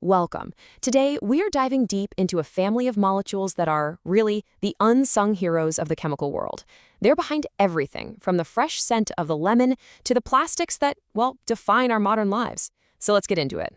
Welcome. Today, we are diving deep into a family of molecules that are, really, the unsung heroes of the chemical world. They're behind everything, from the fresh scent of the lemon to the plastics that, well, define our modern lives. So let's get into it.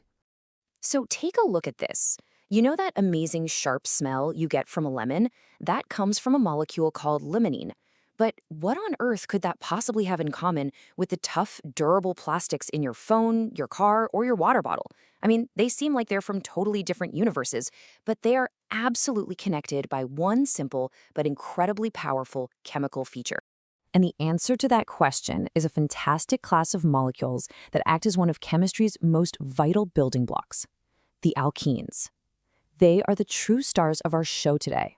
So take a look at this. You know that amazing sharp smell you get from a lemon? That comes from a molecule called limonene. But what on earth could that possibly have in common with the tough, durable plastics in your phone, your car, or your water bottle? I mean, they seem like they're from totally different universes, but they are absolutely connected by one simple but incredibly powerful chemical feature. And the answer to that question is a fantastic class of molecules that act as one of chemistry's most vital building blocks, the alkenes. They are the true stars of our show today.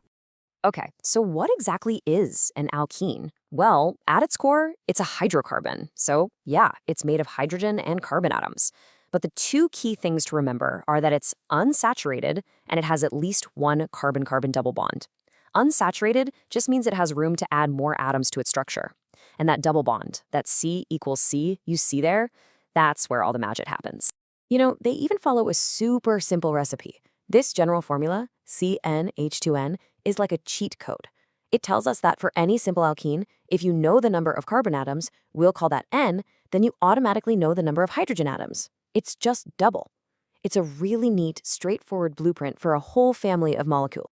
Okay, so what exactly is an alkene? Well, at its core, it's a hydrocarbon. So, yeah, it's made of hydrogen and carbon atoms. But the two key things to remember are that it's unsaturated and it has at least one carbon-carbon double bond. Unsaturated just means it has room to add more atoms to its structure. And that double bond, that C equals C you see there, that's where all the magic happens. You know, they even follow a super simple recipe. This general formula, CnH2n, is like a cheat code. It tells us that for any simple alkene, if you know the number of carbon atoms, we'll call that N, then you automatically know the number of hydrogen atoms. It's just double. It's a really neat, straightforward blueprint for a whole family of molecules.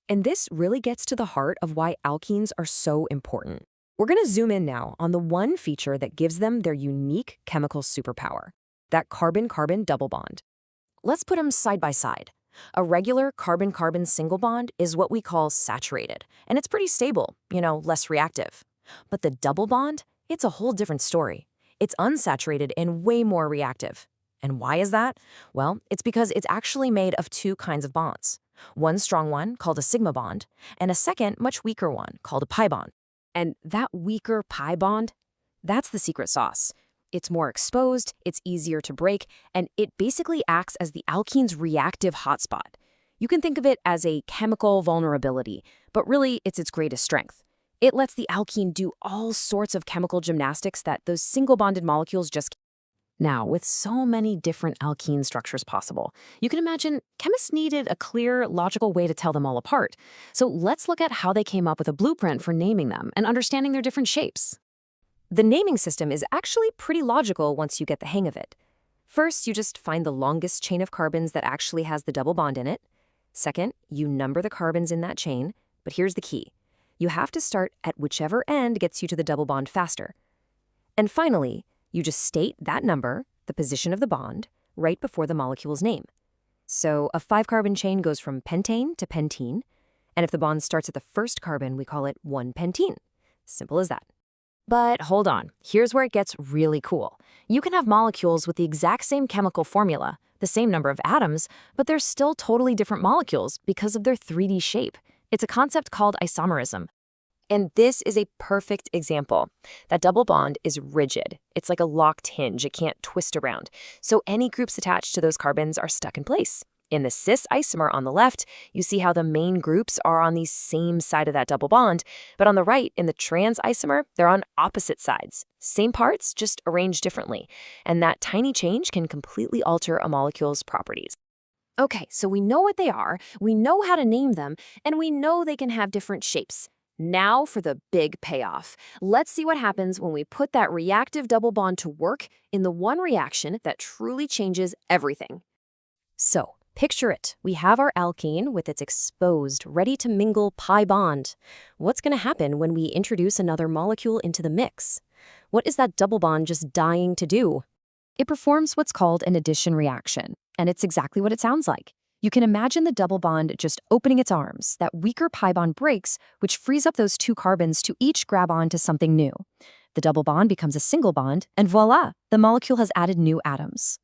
And this really gets to the heart of why alkenes are so important. We're going to zoom in now on the one feature that gives them their unique chemical superpower, that carbon-carbon double bond. Let's put them side by side. A regular carbon-carbon single bond is what we call saturated, and it's pretty stable, less reactive. But the double bond, it's a whole different story. It's unsaturated and way more reactive. And why is that? Well, it's because it's actually made of two kinds of bonds. One strong one, called a sigma bond, and a second, much weaker one, called a pi bond. And that weaker pi bond, that's the secret sauce. It's more exposed, it's easier to break, and it basically acts as the alkene's reactive hotspot. You can think of it as a chemical vulnerability, but really it's its greatest strength. It lets the alkene do all sorts of chemical gymnastics that those single-bonded molecules just can't. Now, with so many different alkene structures possible, you can imagine chemists needed a clear, logical way to tell them all apart. So let's look at how they came up with a blueprint for naming them and understanding their different shapes. The naming system is actually pretty logical once you get the hang of it. First, you just find the longest chain of carbons that actually has the double bond in it. Second, you number the carbons in that chain, but here's the key. You have to start at whichever end gets you to the double bond faster. And finally, you just state that number, the position of the bond, right before the molecule's name. So a 5-carbon chain goes from pentane to pentene, and if the bond starts at the first carbon, we call it 1-pentene. Simple as that. But hold on, here's where it gets really cool. You can have molecules with the exact same chemical formula, the same number of atoms, but they're still totally different molecules because of their 3D shape. It's a concept called isomerism. And this is a perfect example. That double bond is rigid. It's like a locked hinge. It can't twist around. So any groups attached to those carbons are stuck in place. In the cis isomer on the left, you see how the main groups are on the same side of that double bond, but on the right, in the trans isomer, they're on opposite sides. Same parts, just arranged differently. And that tiny change can completely alter a molecule's properties. Okay, so we know what they are, we know how to name them, and we know they can have different shapes. Now for the big payoff. Let's see what happens when we put that reactive double bond to work in the one reaction that truly changes everything. So, picture it. We have our alkene with its exposed, ready-to-mingle pi bond. What's going to happen when we introduce another molecule into the mix? What is that double bond just dying to do? It performs what's called an addition reaction, and it's exactly what it sounds like. You can imagine the double bond just opening its arms. That weaker pi bond breaks, which frees up those two carbons to each grab on to something new. The double bond becomes a single bond, and voila, the molecule has added new atoms.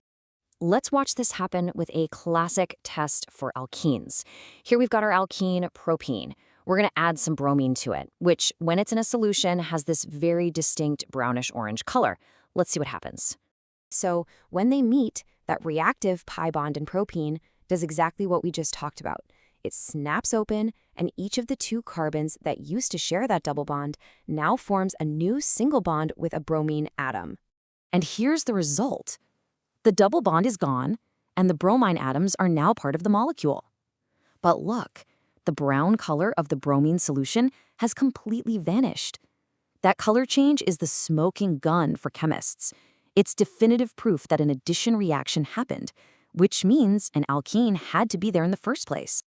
Let's watch this happen with a classic test for alkenes. Here we've got our alkene propene. We're going to add some bromine to it, which, when it's in a solution, has this very distinct brownish-orange color. Let's see what happens. So when they meet, that reactive pi bond in propene does exactly what we just talked about. It snaps open, and each of the two carbons that used to share that double bond now forms a new single bond with a bromine atom. And here's the result. The double bond is gone, and the bromine atoms are now part of the molecule. But look, the brown color of the bromine solution has completely vanished. That color change is the smoking gun for chemists. It's definitive proof that an addition reaction happened, which means an alkene had to be there in the first place.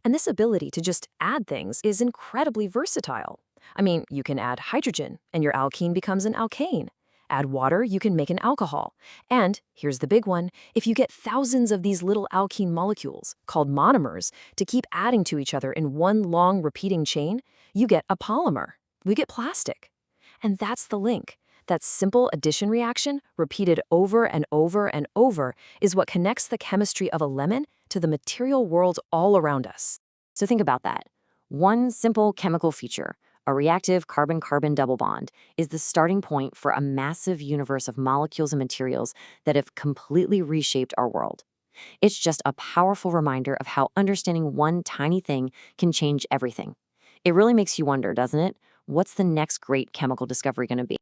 And this ability to just add things is incredibly versatile. I mean, you can add hydrogen, and your alkene becomes an alkane. Add water, you can make an alcohol. And here's the big one, if you get thousands of these little alkene molecules, called monomers, to keep adding to each other in one long repeating chain, you get a polymer. We get plastic. And that's the link. That simple addition reaction, repeated over and over and over, is what connects the chemistry of a lemon to the material world all around us. So think about that. One simple chemical feature, a reactive carbon-carbon double bond, is the starting point for a massive universe of molecules and materials that have completely reshaped our world. It's just a powerful reminder of how understanding one tiny thing can change everything. It really makes you wonder, doesn't it? What's the next great chemical discovery going to be?